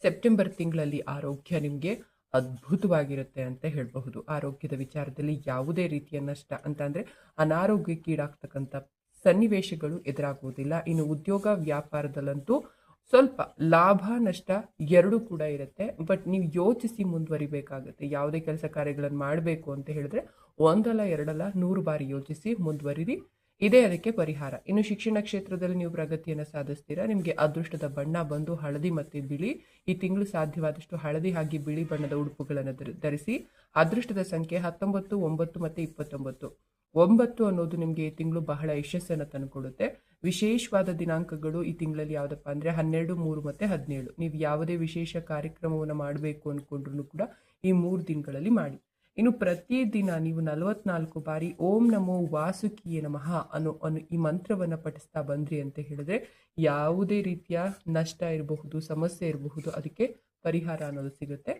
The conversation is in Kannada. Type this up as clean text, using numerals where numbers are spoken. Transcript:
ಸೆಪ್ಟೆಂಬರ್ ತಿಂಗಳಲ್ಲಿ ಆರೋಗ್ಯ ನಿಮಗೆ ಅದ್ಭುತವಾಗಿರುತ್ತೆ ಅಂತ ಹೇಳಬಹುದು. ಆರೋಗ್ಯದ ವಿಚಾರದಲ್ಲಿ ಯಾವುದೇ ರೀತಿಯ ನಷ್ಟ ಅಂತ ಅಂದ್ರೆ ಅನಾರೋಗ್ಯಕ್ಕೀಡಾಗ್ತಕ್ಕಂಥ ಸನ್ನಿವೇಶಗಳು ಎದುರಾಗುವುದಿಲ್ಲ. ಇನ್ನು ಉದ್ಯೋಗ ವ್ಯಾಪಾರದಲ್ಲಂತೂ ಸ್ವಲ್ಪ ಲಾಭ ನಷ್ಟ ಎರಡೂ ಕೂಡ ಇರುತ್ತೆ. ಬಟ್ ನೀವು ಯೋಚಿಸಿ ಮುಂದುವರಿಬೇಕಾಗುತ್ತೆ. ಯಾವುದೇ ಕೆಲಸ ಕಾರ್ಯಗಳನ್ನು ಮಾಡಬೇಕು ಅಂತ ಹೇಳಿದ್ರೆ ಒಂದಲ್ಲ ಎರಡಲ್ಲ 100 ಬಾರಿ ಯೋಚಿಸಿ ಮುಂದುವರಿರಿ. ಇದೇ ಅದಕ್ಕೆ ಪರಿಹಾರ. ಇನ್ನು ಶಿಕ್ಷಣ ಕ್ಷೇತ್ರದಲ್ಲಿ ನೀವು ಪ್ರಗತಿಯನ್ನು ಸಾಧಿಸ್ತೀರಾ. ನಿಮಗೆ ಅದೃಷ್ಟದ ಬಣ್ಣ ಬಂದು ಹಳದಿ ಮತ್ತು ಬಿಳಿ. ಈ ತಿಂಗಳು ಸಾಧ್ಯವಾದಷ್ಟು ಹಳದಿ ಹಾಗೆ ಬಿಳಿ ಬಣ್ಣದ ಉಡುಪುಗಳನ್ನು ಧರಿಸಿ. ಅದೃಷ್ಟದ ಸಂಖ್ಯೆ 19, 9 ಮತ್ತು 29. 9 ಅನ್ನೋದು ನಿಮಗೆ ಈ ತಿಂಗಳು ಬಹಳ ಯಶಸ್ಸನ್ನು ತಂದುಕೊಡುತ್ತೆ. ವಿಶೇಷವಾದ ದಿನಾಂಕಗಳು ಈ ತಿಂಗಳಲ್ಲಿ ಯಾವುದಪ್ಪ ಅಂದ್ರೆ 12, 3 ಮತ್ತೆ 17. ನೀವು ಯಾವುದೇ ವಿಶೇಷ ಕಾರ್ಯಕ್ರಮವನ್ನು ಮಾಡಬೇಕು ಅನ್ಕೊಂಡ್ರು ಕೂಡ ಈ 3 ದಿನಗಳಲ್ಲಿ ಮಾಡಿ. ಇನ್ನು ಪ್ರತಿದಿನ ನೀವು 44 ಬಾರಿ ಓಂ ನಮೋ ವಾಸುಕಿಯೇ ನಮಃ ಅನ್ನೋ ಈ ಮಂತ್ರವನ್ನ ಪಠಿಸ್ತಾ ಬಂದ್ರಿ ಅಂತ ಹೇಳಿದ್ರೆ ಯಾವುದೇ ರೀತಿಯ ನಷ್ಟ ಇರಬಹುದು, ಸಮಸ್ಯೆ ಇರಬಹುದು, ಅದಕ್ಕೆ ಪರಿಹಾರ ಅನ್ನೋದು ಸಿಗುತ್ತೆ.